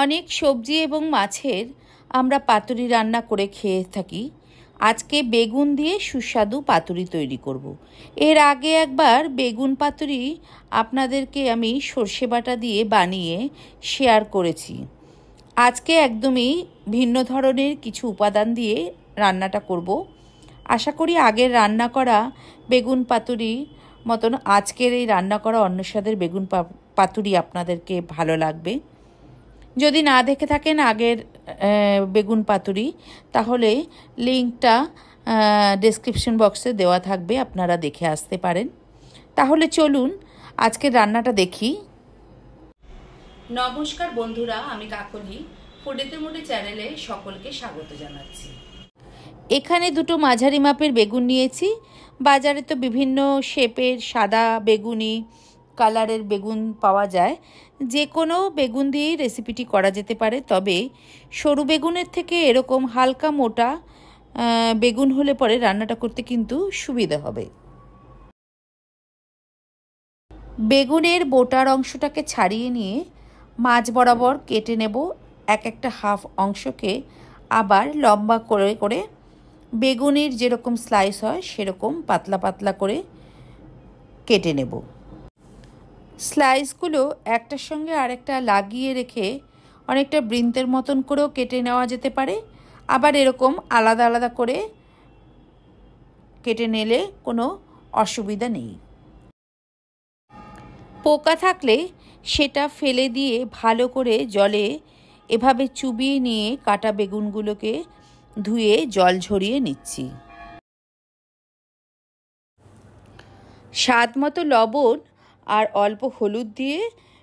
অনেক সবজি এবং মাছের আমরা পাতুরি রান্না করে খেয়ে থাকি। আজকে বেগুন দিয়ে সুস্বাদু পাতুরি তৈরি করব। এর আগে একবার বেগুন পাতুরি আপনাদেরকে আমি সর্ষে বাটা দিয়ে বানিয়ে শেয়ার করেছি। আজকে একদমই ভিন্ন ধরনের কিছু উপাদান দিয়ে রান্নাটা করব। আশা করি আগের রান্না করা বেগুন পাতুরি মতন আজকের এই রান্না করা অন্য স্বাদের বেগুন পাতুরি আপনাদেরকে ভালো লাগবে। যদি না দেখে থাকেন আগের বেগুন পাতুরি, তাহলে লিঙ্কটা ডেসক্রিপশন বক্সে দেওয়া থাকবে, আপনারা দেখে আসতে পারেন। তাহলে চলুন আজকের রান্নাটা দেখি। নমস্কার বন্ধুরা, আমি কাকলি ফুডেতে মোটে চ্যানেলে সকলকে স্বাগত জানাচ্ছি। এখানে দুটো মাঝারি মাপের বেগুন নিয়েছি। বাজারে তো বিভিন্ন শেপের সাদা বেগুনি কালারের বেগুন পাওয়া যায়। যে কোনো বেগুন দিয়েই রেসিপিটি করা যেতে পারে, তবে সরু বেগুনের থেকে এরকম হালকা মোটা বেগুন হলে পরে রান্নাটা করতে কিন্তু সুবিধা হবে। বেগুনের বোটার অংশটাকে ছাড়িয়ে নিয়ে মাঝ বরাবর কেটে নেব। একটা হাফ অংশকে আবার লম্বা করে করে বেগুনের যেরকম স্লাইস হয় সেরকম পাতলা পাতলা করে কেটে নেব। স্লাইসগুলো একটার সঙ্গে আরেকটা লাগিয়ে রেখে অনেকটা বৃন্তের মতন করেও কেটে নেওয়া যেতে পারে, আবার এরকম আলাদা আলাদা করে কেটে নিলে কোনো অসুবিধা নেই। পোকা থাকলে সেটা ফেলে দিয়ে ভালো করে জলে এভাবে চুবিয়ে নিয়ে কাটা বেগুনগুলোকে ধুয়ে জল ঝরিয়ে নিচ্ছি। স্বাদ মতো লবণ আর অল্প হলুদ দিয়ে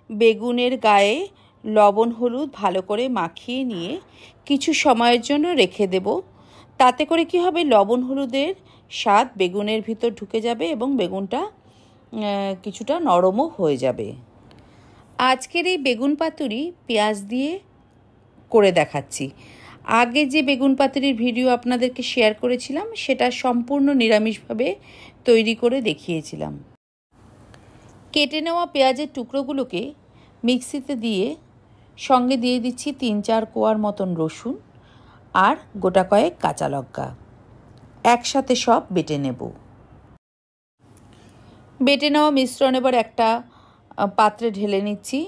বেগুনের গায়ে লবণ হলুদ ভালো করে মাখিয়ে নিয়ে কিছু সময়ের জন্য রেখে দেব। তাতে করে কি হবে, লবণ হলুদের স্বাদ বেগুনের ভিতর ঢুকে যাবে এবং বেগুনটা কিছুটা নরমও হয়ে যাবে। আজকের এই বেগুন পাতুরি পেঁয়াজ দিয়ে করে দেখাচ্ছি। আগে যে বেগুন পাতুরির ভিডিও আপনাদেরকে শেয়ার করেছিলাম সেটা সম্পূর্ণ নিরামিষভাবে তৈরি করে দেখিয়েছিলাম। কেটে নেওয়া পেঁয়াজের টুকরোগুলোকে মিক্সিতে দিয়ে সঙ্গে দিয়ে দিচ্ছি 3-4 কোয়ার মতন রসুন আর গোটা কয়েক কাঁচা লঙ্কা। একসাথে সব বেটে নেব। বেটে নেওয়া মিশ্রণ এবার একটা পাত্রে ঢেলে নিচ্ছি।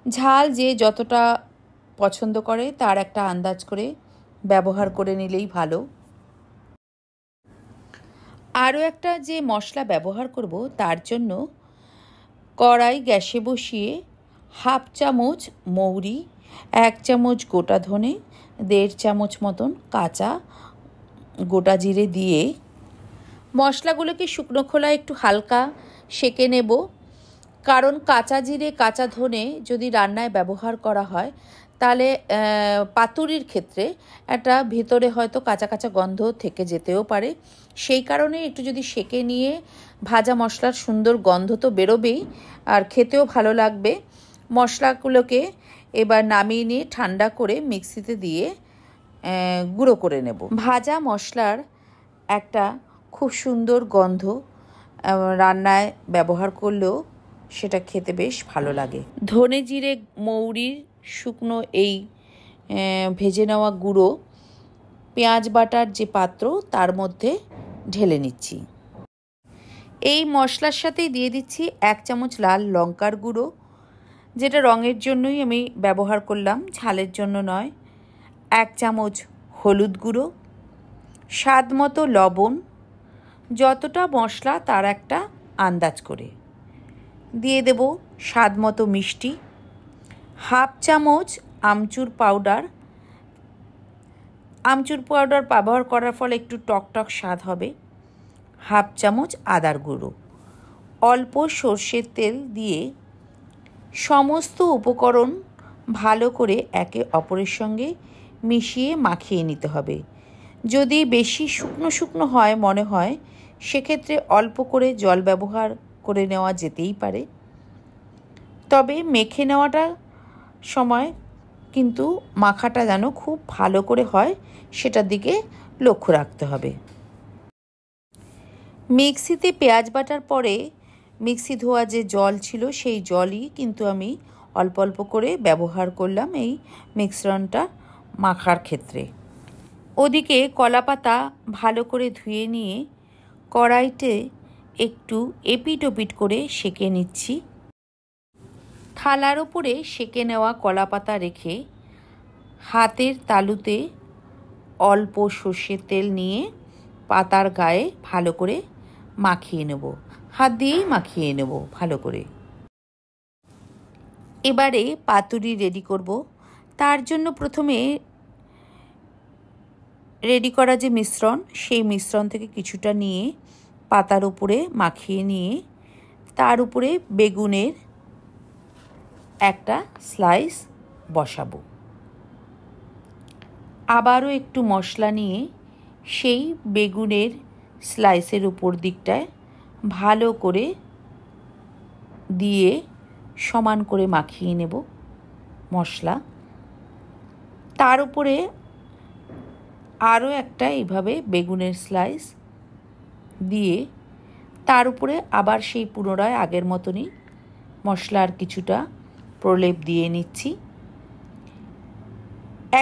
ঝাল যে যতটা পছন্দ করে তার একটা আন্দাজ করে ব্যবহার করে নিলেই ভালো। আরও একটা যে মশলা ব্যবহার করব, তার জন্য কড়াই গ্যাসে বসিয়ে হাফ চামচ মৌরি, 1 চামচ গোটা ধনে, 1.5 চামচ মতন কাঁচা গোটা জিরে দিয়ে মশলাগুলোকে শুকনো খোলায় একটু হালকা সেঁকে নেব। কারণ কাঁচা জিরে কাঁচা ধনে যদি রান্নায় ব্যবহার করা হয় তাহলে পাতুরির ক্ষেত্রে একটা ভিতরে হয়তো কাঁচা কাঁচা গন্ধ থেকে যেতেও পারে। সেই কারণে একটু যদি সেঁকে নিয়ে ভাজা মশলার সুন্দর গন্ধ তো বেরোবেই, আর খেতেও ভালো লাগবে। মশলাগুলোকে এবার নামিয়ে নিয়ে ঠান্ডা করে মিক্সিতে দিয়ে গুঁড়ো করে নেব। ভাজা মশলার একটা খুব সুন্দর গন্ধ রান্নায় ব্যবহার করলেও সেটা খেতে বেশ ভালো লাগে। ধনে জিরে মৌরির শুকনো এই ভেজে নেওয়া গুঁড়ো পেঁয়াজ বাটার যে পাত্র তার মধ্যে ঢেলে নিচ্ছি। এই মশলার সাথেই দিয়ে দিচ্ছি 1 চামচ লাল লঙ্কার গুঁড়ো, যেটা রঙের জন্যই আমি ব্যবহার করলাম, ঝালের জন্য নয়। 1 চামচ হলুদ গুঁড়ো, স্বাদ মতো লবণ, যতটা মশলা তার একটা আন্দাজ করে দিয়ে দেব স্বাদ মতো মিষ্টি, হাফ চামচ আমচুর পাউডার। আমচুর পাউডার ব্যবহার করার ফলে একটু টকটক স্বাদ হবে। হাফ চামচ আদার গুঁড়ো, অল্প সর্ষের তেল দিয়ে সমস্ত উপকরণ ভালো করে একে অপরের সঙ্গে মিশিয়ে মাখিয়ে নিতে হবে। যদি বেশি শুকনো শুকনো হয় মনে হয়, সেক্ষেত্রে অল্প করে জল ব্যবহার করে নেওয়া যেতেই পারে। তবে মেখে নেওয়াটা সময় কিন্তু মাখাটা যেন খুব ভালো করে হয় সেটার দিকে লক্ষ্য রাখতে হবে। মিক্সিতে পেঁয়াজ বাটার পরে মিক্সি ধোয়া যে জল ছিল সেই জলই কিন্তু আমি অল্প অল্প করে ব্যবহার করলাম এই মিশ্রণটা মাখার ক্ষেত্রে। ওদিকে কলাপাতা ভালো করে ধুয়ে নিয়ে কড়াইতে একটু এপিট ওপিট করে সেঁকে নিচ্ছি। থালার ওপরে সেঁকে নেওয়া কলাপাতা রেখে হাতের তালুতে অল্প সর্ষের তেল নিয়ে পাতার গায়ে ভালো করে মাখিয়ে নেব, হাত দিয়েই মাখিয়ে নেব ভালো করে। এবারে পাতুরি রেডি করব। তার জন্য প্রথমে রেডি করা যে মিশ্রণ, সেই মিশ্রণ থেকে কিছুটা নিয়ে পাতার উপরে মাখিয়ে নিয়ে তার উপরে বেগুনের একটা স্লাইস বসাবো। আবারও একটু মশলা নিয়ে সেই বেগুনের স্লাইসের উপর দিকটায় ভালো করে দিয়ে সমান করে মাখিয়ে নেব মশলা। তার উপরে আরও একটা এইভাবে বেগুনের স্লাইস দিয়ে তার উপরে আবার সেই পুনরায় আগের মতনই মশলার কিছুটা প্রলেপ দিয়ে নিচ্ছি।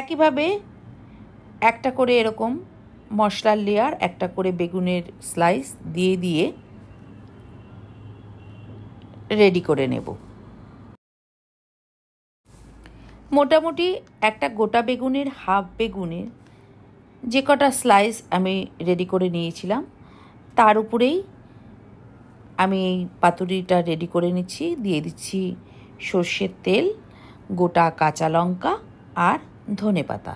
একইভাবে একটা করে এরকম মশলার লেয়ার, একটা করে বেগুনের স্লাইস দিয়ে দিয়ে রেডি করে নেব। মোটামুটি একটা গোটা বেগুনের হাফ বেগুনের যে কটা স্লাইস আমি রেডি করে নিয়েছিলাম তার উপরেই আমি এই পাতুরিটা রেডি করে নিচ্ছি। দিয়ে দিচ্ছি সর্ষের তেল, গোটা কাঁচা লঙ্কা আর ধনেপাতা।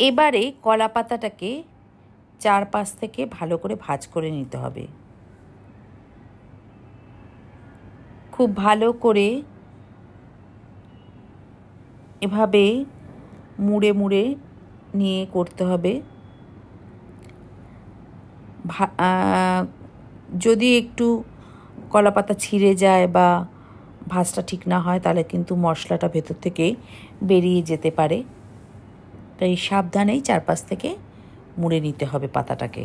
এবারে কলা পাতাটাকে চারপাশ থেকে ভালো করে ভাজ করে নিতে হবে। খুব ভালো করে এভাবে মুড়ে মুড়ে নিয়ে করতে হবে। যদি একটু কলাপাতা ছিঁড়ে যায় বা ভাজটা ঠিক না হয় তাহলে কিন্তু মশলাটা ভেতর থেকে বেরিয়ে যেতে পারে। তাই সাবধানেই চারপাশ থেকে মুড়ে নিতে হবে পাতাটাকে।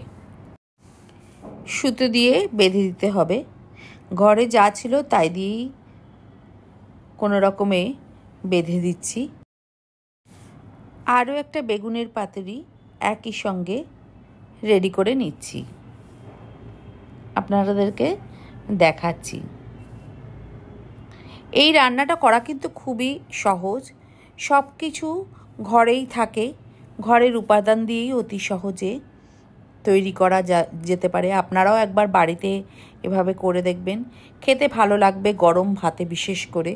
সুতো দিয়ে বেঁধে দিতে হবে। ঘরে যা ছিল তাই দিয়েই কোনো রকমে বেঁধে দিচ্ছি। আরও একটা বেগুনের পাতুরি একই সঙ্গে রেডি করে নিচ্ছি, আপনাদেরকে দেখাচ্ছি। এই রান্নাটা করা কিন্তু খুবই সহজ, সব কিছু ঘরেই থাকে, ঘরের উপাদান দিয়েই অতি সহজে তৈরি করা যেতে পারে। আপনারাও একবার বাড়িতে এভাবে করে দেখবেন, খেতে ভালো লাগবে গরম ভাতে বিশেষ করে।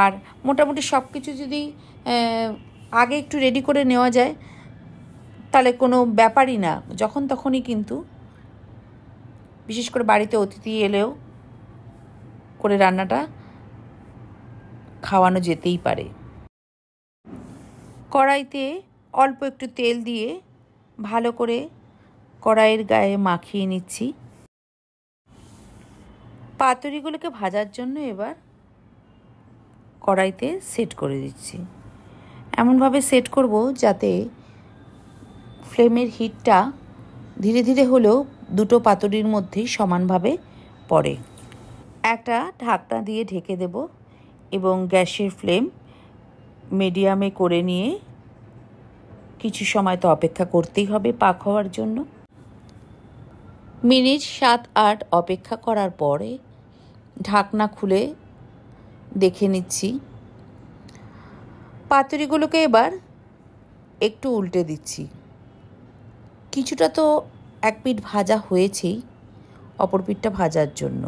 আর মোটামুটি সব কিছু যদি আগে একটু রেডি করে নেওয়া যায় তাহলে কোনো ব্যাপারই না, যখন তখনই কিন্তু, বিশেষ করে বাড়িতে অতিথি এলেও করে রান্নাটা খাওয়ানো যেতেই পারে। কড়াইতে অল্প একটু তেল দিয়ে ভালো করে কড়াইয়ের গায়ে মাখিয়ে নিচ্ছি। পাতুরিগুলোকে ভাজার জন্য এবার কড়াইতে সেট করে দিচ্ছি। এমনভাবে সেট করব যাতে ফ্লেমের হিটটা ধীরে ধীরে হলেও দুটো পাতুরির মধ্যেই সমানভাবে পড়ে। একটা ঢাকনা দিয়ে ঢেকে দেব এবং গ্যাসের ফ্লেম মিডিয়ামে করে নিয়ে কিছু সময় তো অপেক্ষা করতেই হবে পাক হওয়ার জন্য। মিনিট 7-8 অপেক্ষা করার পরে ঢাকনা খুলে দেখে নিচ্ছি। পাতুরিগুলোকে এবার একটু উল্টে দিচ্ছি। কিছুটা তো এক পিঠ ভাজা হয়েছেই, অপর পিঠটা ভাজার জন্য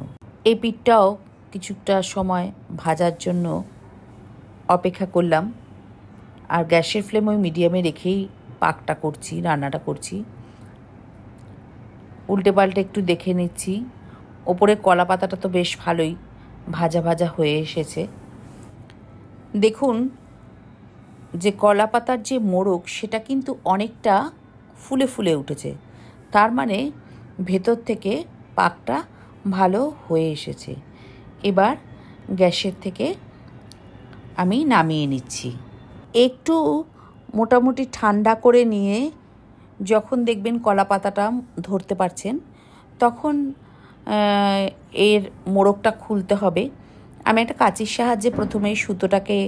এই পিঠটাও কিছুটা সময় ভাজার জন্য অপেক্ষা করলাম। আর গ্যাসের ফ্লেম ওই মিডিয়ামে রেখেই পাকটা করছি, রান্নাটা করছি। উল্টে পাল্টে একটু দেখে নিচ্ছি। ওপরে কলা পাতাটা তো বেশ ভালোই ভাজা ভাজা হয়ে এসেছে। দেখুন যে কলা পাতার যে মোড়ক সেটা কিন্তু অনেকটা ফুলে ফুলে উঠেছে, তার মানে ভেতর থেকে পাকটা ভালো হয়ে এসেছে। এবার গ্যাসের থেকে আমি নামিয়ে নিচ্ছি। একটু মোটামুটি ঠান্ডা করে নিয়ে যখন দেখবেন কলা পাতাটা ধরতে পারছেন তখন এর মোড়কটা খুলতে হবে। আমি একটা কাঁচির সাহায্যে প্রথমে সুতোটাকে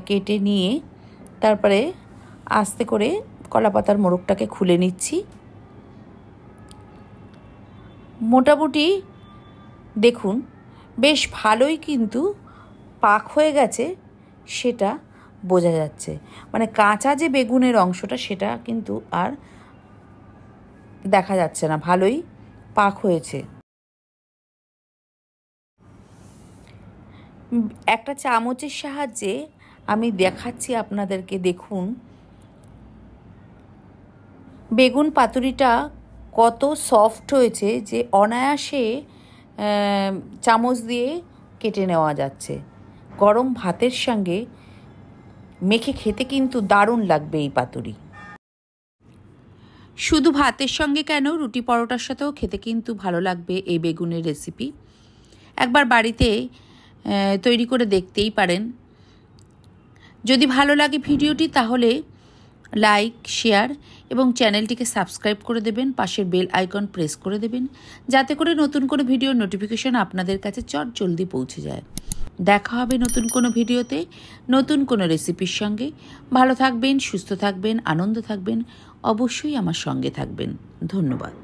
কেটে নিয়ে তারপরে আস্তে করে কলাপাতার মোড়কটাকে খুলে নিচ্ছি। মোটামুটি দেখুন বেশ ভালোই কিন্তু পাক হয়ে গেছে, সেটা বোঝা যাচ্ছে। মানে কাঁচা যে বেগুনের অংশটা সেটা কিন্তু আর দেখা যাচ্ছে না, ভালোই পাক হয়েছে। একটা চামচের সাহায্যে আমি দেখাচ্ছি আপনাদেরকে, দেখুন বেগুন পাতুরিটা কত সফট হয়েছে যে অনায়াসে চামচ দিয়ে কেটে নেওয়া যাচ্ছে। গরম ভাতের সঙ্গে মেখে খেতে কিন্তু দারুণ লাগবে এই পাতুরি। শুধু ভাতের সঙ্গে কেন, রুটি পরোটার সাথেও খেতে কিন্তু ভালো লাগবে এই বেগুনের রেসিপি। একবার বাড়িতে তৈরি করে দেখতেই পারেন। যদি ভালো লাগে ভিডিওটি তাহলে লাইক, শেয়ার এবং চ্যানেলটিকে সাবস্ক্রাইব করে দেবেন, পাশের বেল আইকন প্রেস করে দেবেন, যাতে করে নতুন কোনো ভিডিওর নোটিফিকেশন আপনাদের কাছে জলদি পৌঁছে যায়। দেখা হবে নতুন কোনো ভিডিওতে, নতুন কোনো রেসিপির সঙ্গে। ভালো থাকবেন, সুস্থ থাকবেন, আনন্দ থাকবেন, অবশ্যই আমার সঙ্গে থাকবেন। ধন্যবাদ।